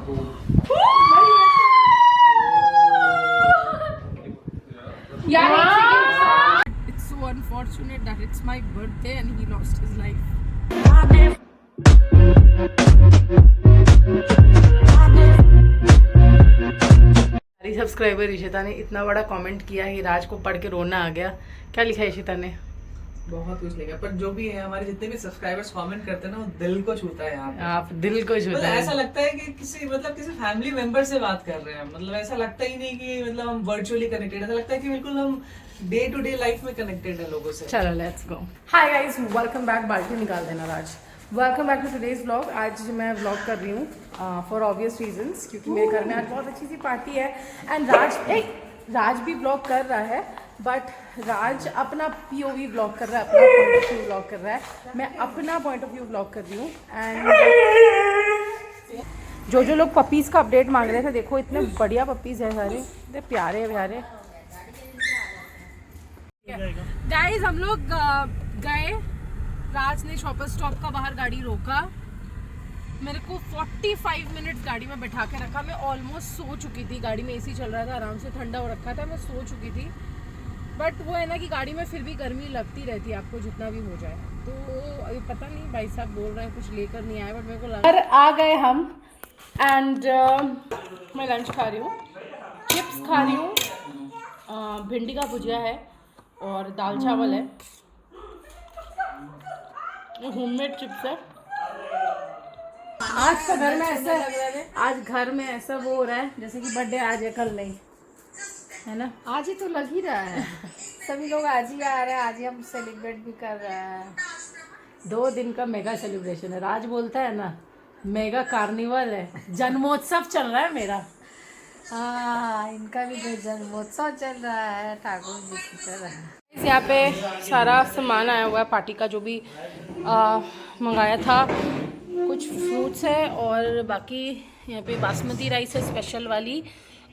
It's so unfortunate that it's my birthday and he lost his life. हमारी subscriber Ishita ने इतना बड़ा comment किया कि राज को पढ़ के रोना आ गया। क्या लिखा है इशिता ने? बहुत कुछ लिखा, पर जो भी है हमारे जितने भी सब्सक्राइबर्स कमेंट करते हैं ना, वो दिल को छूता है। यहाँ पे आप दिल को छूता है। ऐसा लगता है कि किसी फैमिली मेंबर से बात कर रहे हैं। मतलब ऐसा लगता ही नहीं कि मतलब हम वर्चुअली कनेक्टेड, ऐसा लगता है कि बिल्कुल हम डे टू डे लाइफ में कनेक्टेड है लोगों से। चलो let's go. Hi guys, welcome back. बाल्टी निकाल देना Raj. Welcome back to today's vlog. आज मैं व्लॉग कर रही हूँ फॉर ऑब्वियस रीजंस, क्योंकि मेरे घर में आज बहुत अच्छी सी पार्टी है। एंड राज भी व्लॉग कर रहा है, बट राज अपना POV व्लॉग कर रहा है, अपना पॉइंट ऑफ व्यू व्लॉग कर रहा है। मैं अपना पॉइंट ऑफ व्यू व्लॉग कर रही हूँ। एंड जो लोग पपीज़ का अपडेट मांग रहे थे, देखो इतने बढ़िया पपीज़ हैं सारे, इतने प्यारे प्यारे। गाइस हम लोग गए, राज ने शॉपर स्टॉप का बाहर गाड़ी रोका, मेरे को 45 मिनट्स गाड़ी में बैठा के रखा। मैं ऑलमोस्ट सो चुकी थी, गाड़ी में AC चल रहा था, आराम से ठंडा हो रखा था, मैं सो चुकी थी। बट वो है ना कि गाड़ी में फिर भी गर्मी लगती रहती है आपको जितना भी हो जाए। तो अभी पता नहीं भाई साहब बोल रहे हैं कुछ लेकर नहीं आए, बट मेरे को लगा आ गए हम। एंड मैं लंच खा रही हूँ, चिप्स खा रही हूँ, भिंडी का भुजिया है और दाल चावल है। ये होममेड चिप्स है। आज का घर में ऐसा आज घर में ऐसा वो हो रहा है जैसे कि बर्थडे आज है कल नहीं, है ना? आज ही तो लग ही रहा है। सभी लोग आज ही आ रहे हैं, आज ही हम सेलिब्रेट भी कर रहे हैं। 2 दिन का मेगा सेलिब्रेशन है। राज बोलता है ना मेगा कार्निवल है, जन्मोत्सव चल रहा है मेरा। हाँ, इनका भी तो जन्मोत्सव चल रहा है, ठाकुर जी की तरह। यहाँ पे सारा सामान आया हुआ है पार्टी का, जो भी मंगाया था। कुछ फ्रूट्स है और बाकी यहाँ पे बासमती राइस है स्पेशल वाली,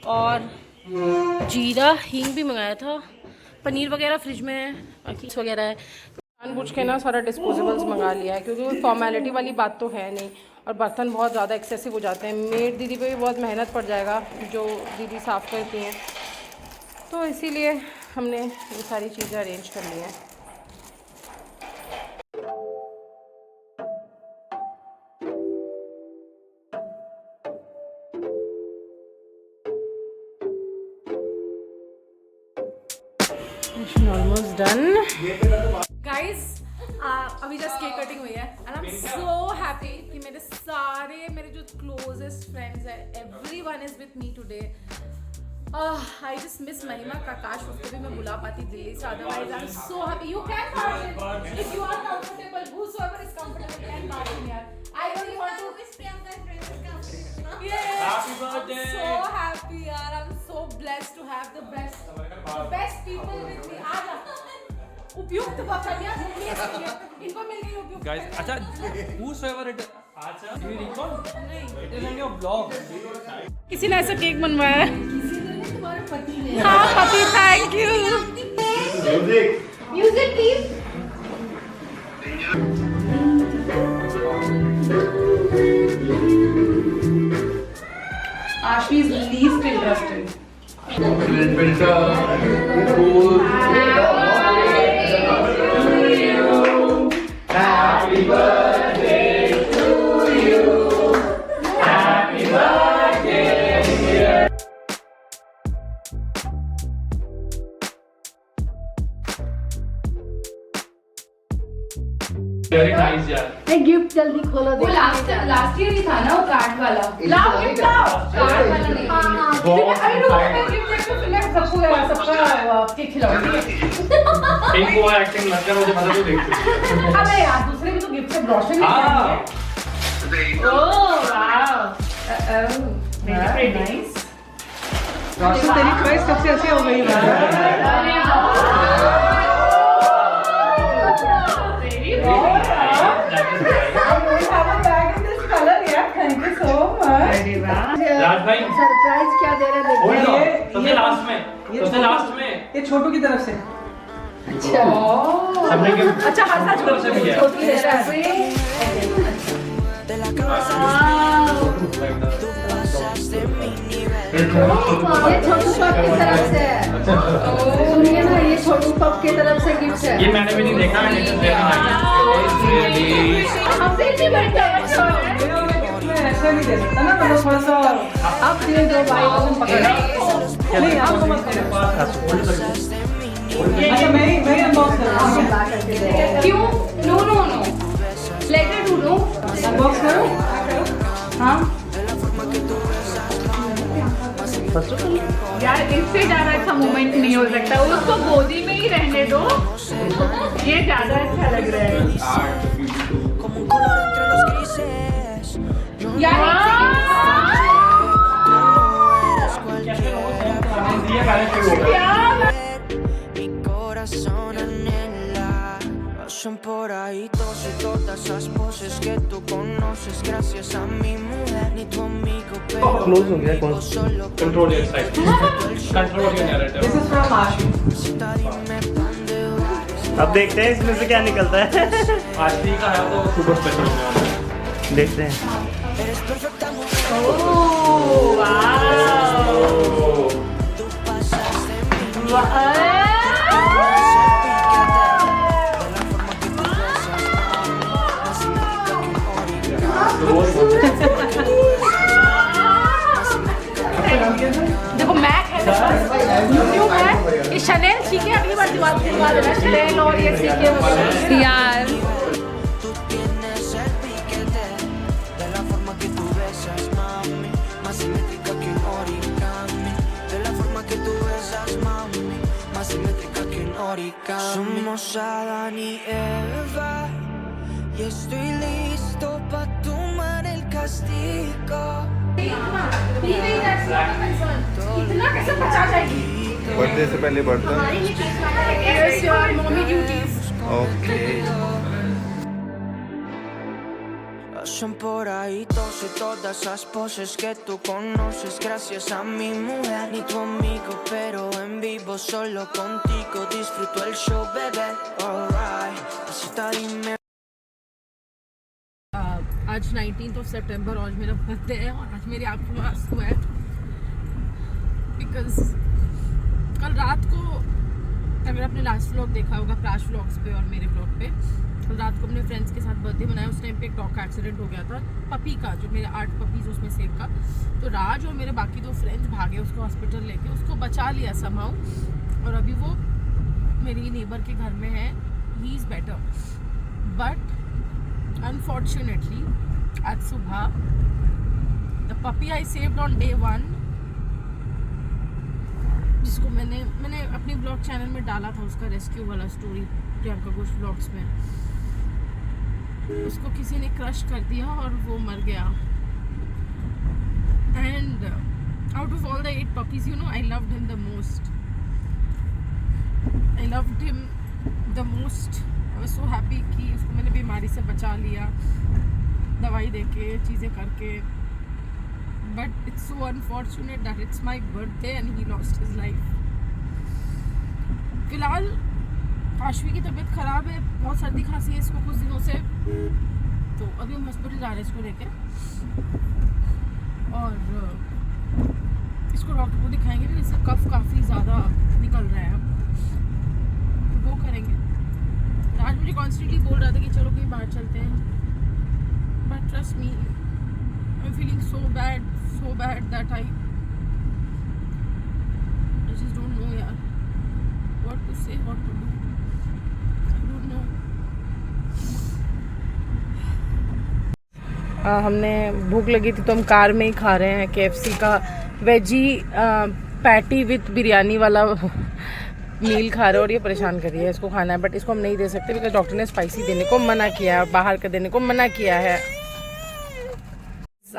और जीरा हींग भी मंगाया था। पनीर वगैरह फ्रिज में है, बाकी वगैरह है। जानबूझ के ना सारा डिस्पोजेबल्स मंगा लिया है, क्योंकि वो फॉर्मेलिटी वाली बात तो है नहीं, और बर्तन बहुत ज़्यादा एक्सेसिव हो जाते हैं। मेड दीदी पे भी बहुत मेहनत पड़ जाएगा, जो दीदी साफ़ करती हैं, तो इसीलिए हमने ये सारी चीज़ें अरेंज कर ली हैं। Almost done guys. अभी जस्ट केक कटिंग हुई है and I am so happy कि मेरे जो क्लोजेस्ट फ्रेंड्स है, everyone is with me today. I just miss महिमा का। काश उसको भी मैं बुला पाती दिल्ली से, otherwise I am so happy. You can barge if you are comfortable, whosoever is comfortable can barge in here. I really want to wish Priyanka and friends comfortable. Happy birthday. I'm so happy yaar, I'm so blessed to have the best people with me. आजा उपयुक्त बकरियां ढूंढिए, इनको मिल गई उपयुक्त guys. अच्छा, whosoever it अच्छा you recall नहीं, it is on your vlog। किसी ने ऐसा केक बनवाया है? किसी ने तुम्हारे पति ने। हाँ पति, thank you. Music please. Ashmi is least interested. Happy birthday to you. Happy birthday dear। Very nice यार। गिफ्ट जल्दी खोलो। वो लास्ट ईयर ही था ना, वो कार्ड वाला। लाओ गिफ्ट लाओ। कार्ड वाला नहीं। हाँ, अरे रुको, मैं गिफ्ट देख के फिर मैं सबका केक खिलाऊंगी। इनको एक्टिंग मत कर, मुझे पता तो देखते। अबे यार, दूसरे भी तो गिफ्ट से ब्रोशर नहीं हाँ। Oh wow, very nice. Roshan, तेरी चॉइस सबसे अच्छी हो गई है। राज भाई सरप्राइज क्या दे रहे हैं? सबसे लास्ट में ये छोटू की तरफ से। अच्छा सबने गिफ्ट अच्छा, हर साल तरफ से भी है। छोटी है। ये छोटू पप की तरफ से है। सुनिए ना, ये छोटू पप की तरफ से गिफ्ट है। ये मैंने भी नहीं देखा, हम भी नहीं बैठे हैं। ऐसा नहीं दे सकता ना, मतलब थोड़ा सा आप दे दो भाई, तुम पकड़। नहीं आप तो मत करो। अच्छा मैं ही अनबॉक्स कर रहा हूँ। क्यों? No no no, let it do no. Unbox करो। हाँ यार, इससे ज्यादा अच्छा मोमेंट नहीं हो सकता। उसको गोदी में ही रहने दो, ये ज्यादा अच्छा लग रहा है यार। Mi corazón anhela. Pasan por ahí todos y todas esas poses que tú conoces. Gracias a mi mujer ni tu amigo, pero Close हो गया, vivo solo Control your side. Control your narrative. This is from Ashu. dime dónde vas. अब देखते हैं इसमें से क्या निकलता है। आशवी का है तो सुपर स्पेशल होने वाला है। देखते हैं। Eres perfecta mujer. Tú pasas de mí. देखो मैक है, न्यू है, ये शनेल ठीक है, अगली बार दिवा देना शनेल और ये सीखे यार। Tú tienes el piquete de la forma que tú besas, mami, más simétrica que un origami. De la forma que tú besas, mami, más simétrica que un origami. Somos Adán y Eva y estoy listo pa' tomar el castigo. इतना कैसे बचा जाएगी? Birthday से पहले बर्तन Yes, your mommy duties. Okay Pasan por ahí todos y todas esas poses que tú conoces. Gracias a mi mujer ni tu amigo, pero en vivo solo contigo disfruto el show, bebé. Alright, así está, dime. आज 19th of September, आज मेरा birthday है और आज मेरी आंखों में आंसू है बिकॉज कल रात को, अगर आपने लास्ट व्लॉग देखा होगा प्राश व्लॉग्स पे और मेरे व्लॉग पे, कल रात को अपने फ्रेंड्स के साथ बर्थडे मनाया। उस टाइम पे एक डॉग का एक्सीडेंट हो गया था, पपी का, जो मेरे 8 पपीज उसमें से एक का। तो राज और मेरे बाकी 2 फ्रेंड्स भागे उसको हॉस्पिटल लेके, उसको बचा लिया समहाउ, और अभी वो मेरी नेबर के घर में है। He is better, but unfortunately आज सुबह the puppy I saved on day 1, जिसको मैंने अपने ब्लॉग चैनल में डाला था, उसका रेस्क्यू वाला स्टोरी प्रियंका घोष ब्लॉग्स में। उसको किसी ने क्रश कर दिया और वो मर गया। And out of all the 8 puppies, you know, I loved him the most. I loved him the most. I was so happy कि उसको मैंने बीमारी से बचा लिया, दवाई देके, चीज़ें करके। But it's so unfortunate that it's my birthday and he lost his life. फिलहाल आशवी की तबीयत ख़राब है, बहुत सर्दी खांसी है इसको कुछ दिनों से, तो अभी हम हॉस्पिटल जा रहे हैं इसको लेके, और इसको डॉक्टर को दिखाएंगे भी। इससे कफ काफ़ी ज़्यादा निकल रहा है अब, तो वो करेंगे। आज मुझे कॉन्स्टेंटली बोल रहा था कि चलो कहीं बाहर चलते हैं, but trust me, I am feeling so bad that I just don't know यार what to say, what to do, I don't know. हमने भूख लगी थी तो हम कार में ही खा रहे हैं KFC का वेजी पैटी विथ बिरयानी वाला मील खा रहे हैं, और ये परेशान कर रही है, इसको खाना है बट इसको हम नहीं दे सकते बिकॉज डॉक्टर ने स्पाइसी देने को मना किया है, बाहर का देने को मना किया है।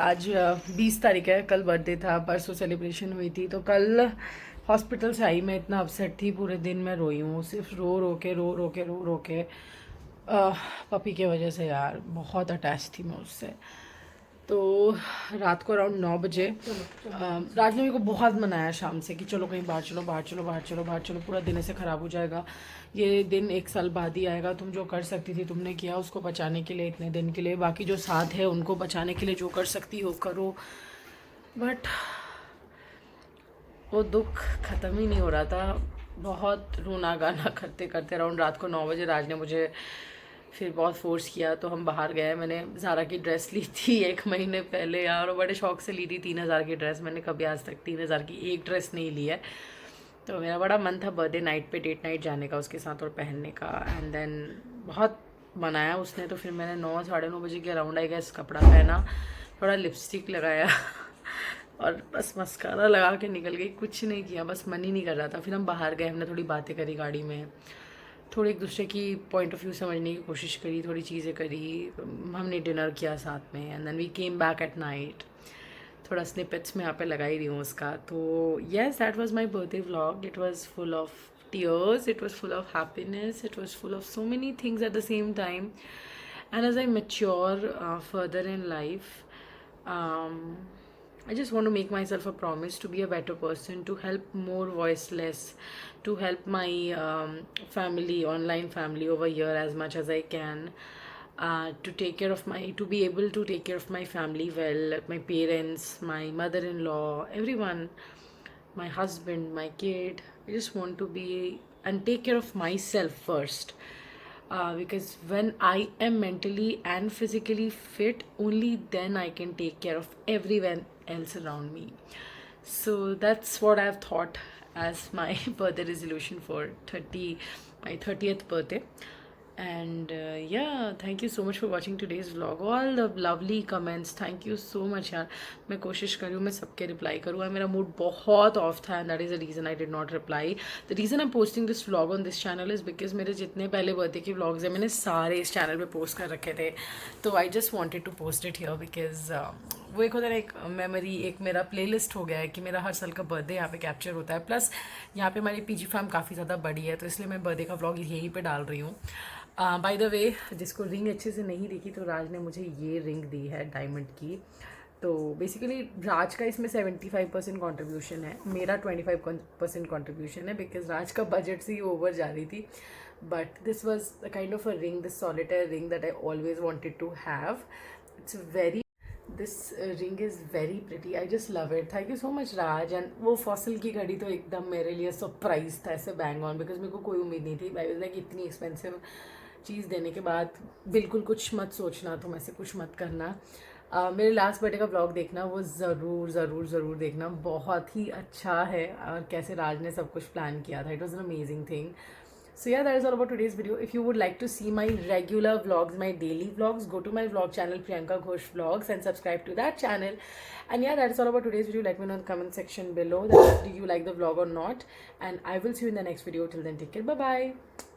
आज 20 तारीख है, कल बर्थडे था, परसों सेलिब्रेशन हुई थी, तो कल हॉस्पिटल से आई मैं इतना अपसेट थी, पूरे दिन मैं रोई हूँ, सिर्फ रो के पपी के वजह से यार, बहुत अटैच थी मैं उससे। तो रात को अराउंड 9 बजे राज ने मेरे को बहुत मनाया शाम से कि चलो कहीं बाहर चलो, पूरा दिन ऐसे ख़राब हो जाएगा, ये दिन 1 साल बाद ही आएगा, तुम जो कर सकती थी तुमने किया उसको बचाने के लिए इतने दिन के लिए, बाकी जो साथ है उनको बचाने के लिए जो कर सकती हो करो। बट वो दुख ख़त्म ही नहीं हो रहा था। बहुत रोना गाना करते करते अराउंड रात को 9 बजे राज ने मुझे फिर बहुत फोर्स किया, तो हम बाहर गए। मैंने ज़ारा की ड्रेस ली थी 1 महीने पहले यार, और बड़े शौक से ली थी 3000 की ड्रेस। मैंने कभी आज तक 3000 की एक ड्रेस नहीं ली है। तो मेरा बड़ा मन था बर्थडे नाइट पे डेट नाइट जाने का उसके साथ और पहनने का। एंड देन बहुत बनाया उसने, तो फिर मैंने 9 साढ़े 9 बजे के अराउंड आई गैस कपड़ा पहना, थोड़ा लिपस्टिक लगाया और बस मस्कारा लगा के निकल गई। कुछ नहीं किया, बस मन ही नहीं कर रहा था। फिर हम बाहर गए, हमने थोड़ी बातें करी गाड़ी में, थोड़ी एक दूसरे की पॉइंट ऑफ व्यू समझने की कोशिश करी, थोड़ी चीज़ें करी, हमने डिनर किया साथ में। And then we came back at night. थोड़ा स्निपेट्स में यहाँ पे लगा ही रही हूँ उसका। तो yes, that was my birthday vlog. It was full of tears, it was full of happiness, it was full of so many things at the same time. And as I mature further in life, I just want to make myself a promise to be a better person, to help more voiceless, to help my family, online family over here as much as I can, to take care of to be able to take care of my family well, my parents, my mother-in-law, everyone, my husband, my kid. I just want to be and take care of myself first, because when I am mentally and physically fit, only then I can take care of everyone else around me. So that's what I've thought as my birthday resolution for my 30th birthday. And yeah, thank you so much for watching today's vlog. All the lovely comments, thank you so much यार। मैं कोशिश कर रही हूँ मैं सबके reply करूँ। मेरा मूड बहुत ऑफ था and that is the reason I did not reply. The reason I'm posting this vlog on this channel is because मेरे जितने पहले बर्थडे के vlogs हैं मैंने सारे इस चैनल पे पोस्ट कर रखे थे। तो I just wanted to post it here because वो एक होता है एक मेमोरी, एक मेरा प्लेलिस्ट हो गया है कि मेरा हर साल का बर्थडे यहाँ पे कैप्चर होता है। प्लस यहाँ पे हमारी पीजी फैम काफ़ी ज़्यादा बड़ी है, तो इसलिए मैं बर्थडे का व्लॉग यहीं पे डाल रही हूँ। बाय द वे, जिसको रिंग अच्छे से नहीं दिखी, तो राज ने मुझे ये रिंग दी है डायमंड की। तो बेसिकली राज का इसमें 75% कॉन्ट्रीब्यूशन है, मेरा 25% कॉन्ट्रीब्यूशन है, बिकॉज राज का बजट से ही ओवर जा रही थी। But this was the kind of a ring, this solitaire ring that I always wanted to have. It's very this ring is very pretty, I just love it. Thank you so much Raj. And वो Fossil की घड़ी तो एकदम मेरे लिए surprise था, ऐसे bang on, because मेरे को कोई उम्मीद नहीं थी। आई वाज लाइक इतनी एक्सपेंसिव चीज़ देने के बाद बिल्कुल कुछ मत सोचना, तुम ऐसे कुछ मत करना। मेरे लास्ट बर्थडे का व्लॉग देखना, वो ज़रूर ज़रूर ज़रूर देखना, बहुत ही अच्छा है। और कैसे राज ने सब कुछ प्लान किया था, it was an amazing thing. So yeah, that is all about today's video. If you would like to see my regular vlogs, my daily vlogs, go to my vlog channel Priyanka Ghosh Vlogs and subscribe to that channel. And yeah, that is all about today's video. Let me know in the comment section below that do you like the vlog or not. And I will see you in the next video. Till then, take care. Bye bye.